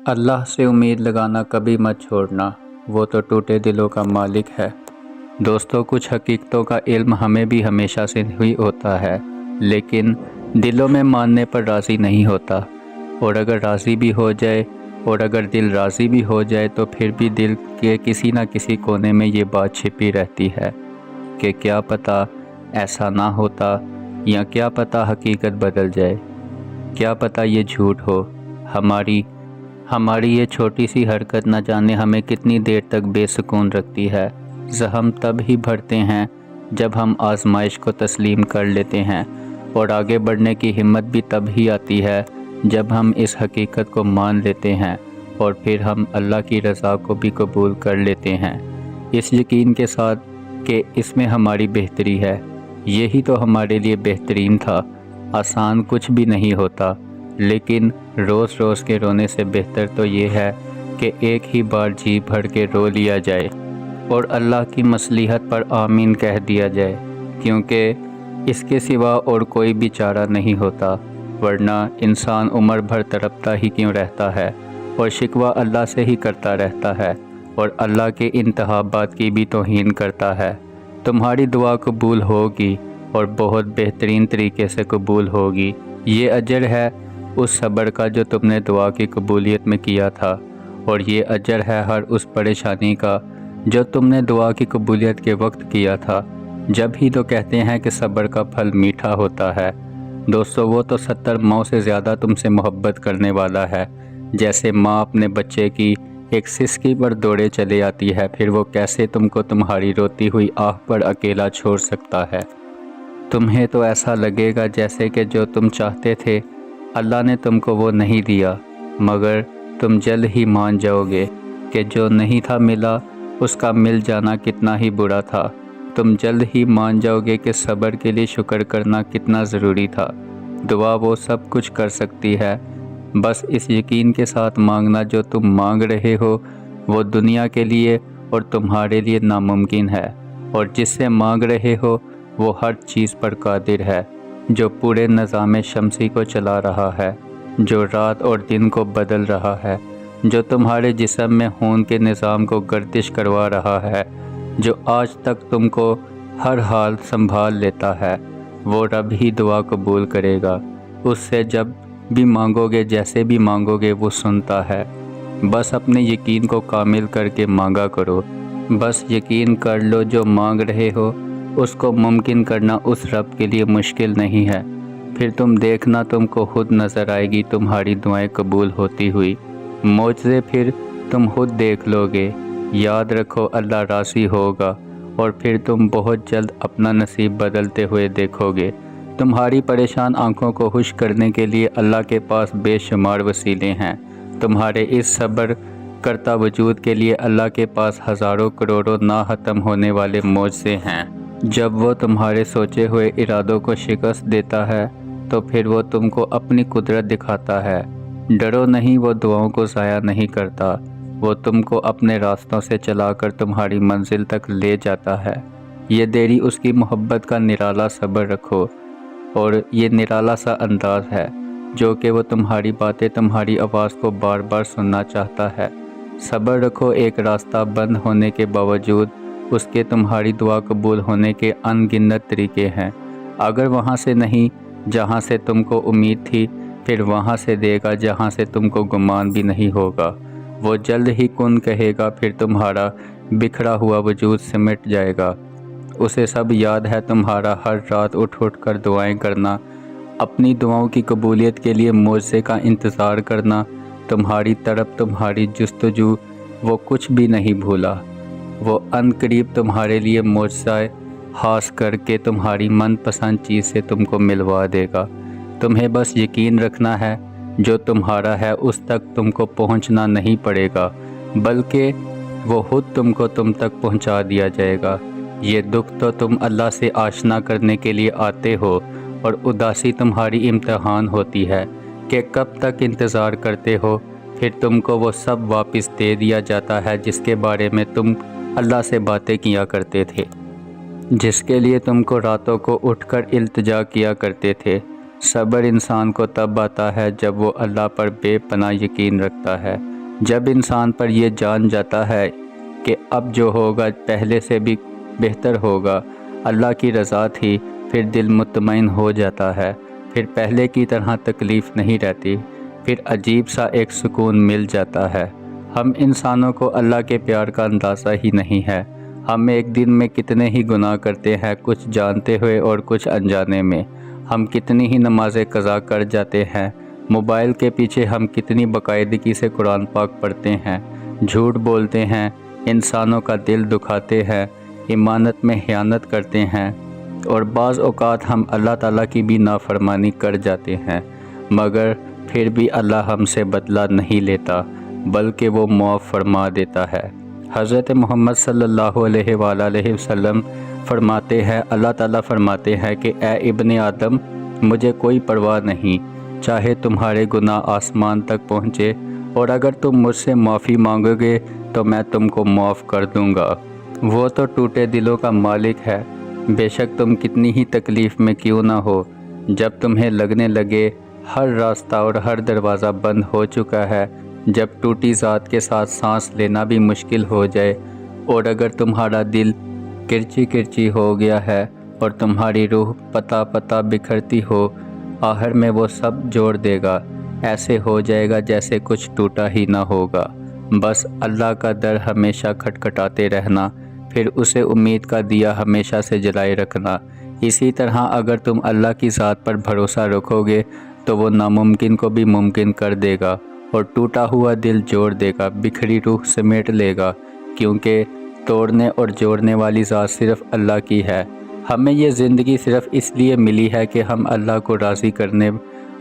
اللہ سے امید لگانا کبھی مت چھوڑنا، وہ تو ٹوٹے دلوں کا مالک ہے۔ دوستو، کچھ حقیقتوں کا علم ہمیں بھی ہمیشہ سے ہی ہوتا ہے، لیکن دلوں میں ماننے پر راضی نہیں ہوتا۔ اور اگر راضی بھی ہو جائے اور اگر دل راضی بھی ہو جائے تو پھر بھی دل کے کسی نہ کسی کونے میں یہ بات چھپی رہتی ہے کہ کیا پتہ ایسا نہ ہوتا، یا کیا پتہ حقیقت بدل جائے، کیا پتہ یہ جھوٹ ہو۔ ہماری یہ چھوٹی سی حرکت نہ جانے ہمیں کتنی دیر تک بے سکون رکھتی ہے۔ زخم تب ہی بھرتے ہیں جب ہم آزمائش کو تسلیم کر لیتے ہیں، اور آگے بڑھنے کی ہمت بھی تب ہی آتی ہے جب ہم اس حقیقت کو مان لیتے ہیں اور پھر ہم اللہ کی رضا کو بھی قبول کر لیتے ہیں، اس یقین کے ساتھ کہ اس میں ہماری بہتری ہے۔ یہی تو ہمارے لیے بہترین تھا۔ آسان کچھ بھی نہیں ہوتا، لیکن روز روز کے رونے سے بہتر تو یہ ہے کہ ایک ہی بار جی بھر کے رو لیا جائے اور اللہ کی مصلحت پر آمین کہہ دیا جائے، کیونکہ اس کے سوا اور کوئی بھی چارہ نہیں ہوتا، ورنہ انسان عمر بھر تڑپتا ہی کیوں رہتا ہے اور شکوہ اللہ سے ہی کرتا رہتا ہے اور اللہ کے انتخابات کی بھی توہین کرتا ہے۔ تمہاری دعا قبول ہوگی اور بہت بہترین طریقے سے قبول ہوگی۔ یہ اجر ہے اس صبر کا جو تم نے دعا کی قبولیت میں کیا تھا، اور یہ اجر ہے ہر اس پریشانی کا جو تم نے دعا کی قبولیت کے وقت کیا تھا۔ جب ہی تو کہتے ہیں کہ صبر کا پھل میٹھا ہوتا ہے۔ دوستو، وہ تو 70 ماؤں سے زیادہ تم سے محبت کرنے والا ہے۔ جیسے ماں اپنے بچے کی ایک سسکی پر دوڑے چلے آتی ہے، پھر وہ کیسے تم کو تمہاری روتی ہوئی آہ پر اکیلا چھوڑ سکتا ہے؟ تمہیں تو ایسا لگے گا جیسے کہ جو تم چاہتے تھے اللہ نے تم کو وہ نہیں دیا، مگر تم جلد ہی مان جاؤ گے کہ جو نہیں تھا ملا اس کا مل جانا کتنا ہی برا تھا۔ تم جلد ہی مان جاؤ گے کہ صبر کے لیے شکر کرنا کتنا ضروری تھا۔ دعا وہ سب کچھ کر سکتی ہے، بس اس یقین کے ساتھ مانگنا جو تم مانگ رہے ہو وہ دنیا کے لیے اور تمہارے لیے ناممکن ہے، اور جس سے مانگ رہے ہو وہ ہر چیز پر قادر ہے، جو پورے نظام شمسی کو چلا رہا ہے، جو رات اور دن کو بدل رہا ہے، جو تمہارے جسم میں خون کے نظام کو گردش کروا رہا ہے، جو آج تک تم کو ہر حال سنبھال لیتا ہے۔ وہ رب ہی دعا قبول کرے گا۔ اس سے جب بھی مانگو گے، جیسے بھی مانگو گے، وہ سنتا ہے۔ بس اپنے یقین کو کامل کر کے مانگا کرو۔ بس یقین کر لو جو مانگ رہے ہو اس کو ممکن کرنا اس رب کے لیے مشکل نہیں ہے۔ پھر تم دیکھنا تم کو خود نظر آئے گی تمہاری دعائیں قبول ہوتی ہوئی، معجزے پھر تم خود دیکھ لو گے۔ یاد رکھو اللہ راضی ہوگا، اور پھر تم بہت جلد اپنا نصیب بدلتے ہوئے دیکھو گے۔ تمہاری پریشان آنکھوں کو خشک کرنے کے لیے اللہ کے پاس بے شمار وسیلے ہیں۔ تمہارے اس صبر کرتا وجود کے لیے اللہ کے پاس ہزاروں کروڑوں نہ ختم ہونے والے معجزے ہیں۔ جب وہ تمہارے سوچے ہوئے ارادوں کو شکست دیتا ہے تو پھر وہ تم کو اپنی قدرت دکھاتا ہے۔ ڈرو نہیں، وہ دعاؤں کو ضائع نہیں کرتا، وہ تم کو اپنے راستوں سے چلا کر تمہاری منزل تک لے جاتا ہے۔ یہ دیری اس کی محبت کا نرالا صبر رکھو، اور یہ نرالا سا انداز ہے جو کہ وہ تمہاری باتیں، تمہاری آواز کو بار بار سننا چاہتا ہے۔ صبر رکھو، ایک راستہ بند ہونے کے باوجود اس کے تمہاری دعا قبول ہونے کے ان گنت طریقے ہیں۔ اگر وہاں سے نہیں جہاں سے تم کو امید تھی، پھر وہاں سے دے گا جہاں سے تم کو گمان بھی نہیں ہوگا۔ وہ جلد ہی کن کہے گا، پھر تمہارا بکھرا ہوا وجود سمٹ جائے گا۔ اسے سب یاد ہے، تمہارا ہر رات اٹھ اٹھ کر دعائیں کرنا، اپنی دعاؤں کی قبولیت کے لیے معجزے کا انتظار کرنا، تمہاری تڑپ، تمہاری جستجو، وہ کچھ بھی نہیں بھولا۔ وہ ان قریب تمہارے لیے معجزہ خاص کر کے تمہاری من پسند چیز سے تم کو ملوا دے گا۔ تمہیں بس یقین رکھنا ہے، جو تمہارا ہے اس تک تم کو پہنچنا نہیں پڑے گا، بلکہ وہ خود تم کو تم تک پہنچا دیا جائے گا۔ یہ دکھ تو تم اللہ سے آشنا کرنے کے لیے آتے ہو، اور اداسی تمہاری امتحان ہوتی ہے کہ کب تک انتظار کرتے ہو۔ پھر تم کو وہ سب واپس دے دیا جاتا ہے جس کے بارے میں تم اللہ سے باتیں کیا کرتے تھے، جس کے لیے تم کو راتوں کو اٹھ کر التجا کیا کرتے تھے۔ صبر انسان کو تب آتا ہے جب وہ اللہ پر بے پناہ یقین رکھتا ہے، جب انسان پر یہ جان جاتا ہے کہ اب جو ہوگا پہلے سے بھی بہتر ہوگا، اللہ کی رضا تھی، پھر دل مطمئن ہو جاتا ہے، پھر پہلے کی طرح تکلیف نہیں رہتی، پھر عجیب سا ایک سکون مل جاتا ہے۔ ہم انسانوں کو اللہ کے پیار کا اندازہ ہی نہیں ہے۔ ہم ایک دن میں کتنے ہی گناہ کرتے ہیں، کچھ جانتے ہوئے اور کچھ انجانے میں۔ ہم کتنی ہی نمازیں قضا کر جاتے ہیں۔ موبائل کے پیچھے ہم کتنی باقاعدگی سے قرآن پاک پڑھتے ہیں، جھوٹ بولتے ہیں، انسانوں کا دل دکھاتے ہیں، امانت میں خیانت کرتے ہیں، اور بعض اوقات ہم اللہ تعالیٰ کی بھی نافرمانی کر جاتے ہیں، مگر پھر بھی اللہ ہم سے بدلہ نہیں لیتا، بلکہ وہ معاف فرما دیتا ہے۔ حضرت محمد صلی اللہ علیہ وآلہ وسلم فرماتے ہیں، اللہ تعالیٰ فرماتے ہیں کہ اے ابن آدم، مجھے کوئی پرواہ نہیں، چاہے تمہارے گناہ آسمان تک پہنچے، اور اگر تم مجھ سے معافی مانگو گے تو میں تم کو معاف کر دوں گا۔ وہ تو ٹوٹے دلوں کا مالک ہے، بے شک تم کتنی ہی تکلیف میں کیوں نہ ہو، جب تمہیں لگنے لگے ہر راستہ اور ہر دروازہ بند ہو چکا ہے، جب ٹوٹی ذات کے ساتھ سانس لینا بھی مشکل ہو جائے، اور اگر تمہارا دل کرچی کرچی ہو گیا ہے اور تمہاری روح پتا پتا بکھرتی ہو، آخر میں وہ سب جوڑ دے گا، ایسے ہو جائے گا جیسے کچھ ٹوٹا ہی نہ ہوگا۔ بس اللہ کا در ہمیشہ کھٹکھٹاتے رہنا، پھر اسے امید کا دیا ہمیشہ سے جلائے رکھنا۔ اسی طرح اگر تم اللہ کی ذات پر بھروسہ رکھو گے تو وہ ناممکن کو بھی ممکن کر دے گا، اور ٹوٹا ہوا دل جوڑ دے گا، بکھری روح سمیٹ لے گا، کیونکہ توڑنے اور جوڑنے والی ذات صرف اللہ کی ہے۔ ہمیں یہ زندگی صرف اس لیے ملی ہے کہ ہم اللہ کو راضی کرنے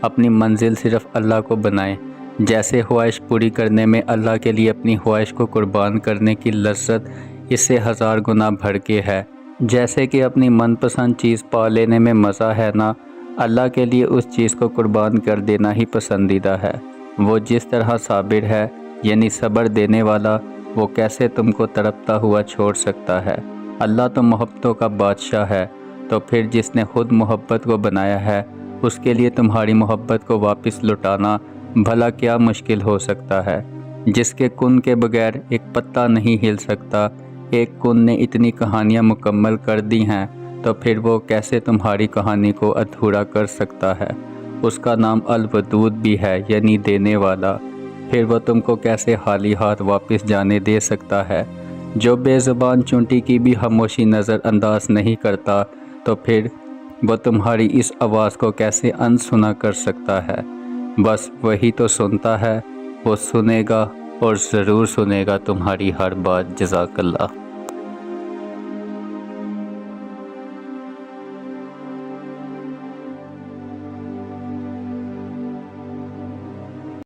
اپنی منزل صرف اللہ کو بنائیں۔ جیسے خواہش پوری کرنے میں اللہ کے لیے اپنی خواہش کو قربان کرنے کی لذت اس سے 1000 گنا بڑھ کے ہے، جیسے کہ اپنی من پسند چیز پا لینے میں مزہ ہے نا، اللہ کے لیے اس چیز کو قربان کر دینا ہی پسندیدہ ہے۔ وہ جس طرح صابر ہے، یعنی صبر دینے والا، وہ کیسے تم کو تڑپتا ہوا چھوڑ سکتا ہے؟ اللہ تو محبتوں کا بادشاہ ہے، تو پھر جس نے خود محبت کو بنایا ہے، اس کے لیے تمہاری محبت کو واپس لوٹانا بھلا کیا مشکل ہو سکتا ہے؟ جس کے کن کے بغیر ایک پتا نہیں ہل سکتا، ایک کن نے اتنی کہانیاں مکمل کر دی ہیں، تو پھر وہ کیسے تمہاری کہانی کو ادھورا کر سکتا ہے؟ اس کا نام الودود بھی ہے، یعنی دینے والا، پھر وہ تم کو کیسے خالی ہاتھ واپس جانے دے سکتا ہے؟ جو بے زبان چونٹی کی بھی خاموشی نظر انداز نہیں کرتا، تو پھر وہ تمہاری اس آواز کو کیسے انسنا کر سکتا ہے؟ بس وہی تو سنتا ہے، وہ سنے گا اور ضرور سنے گا تمہاری ہر بات۔ جزاک اللہ۔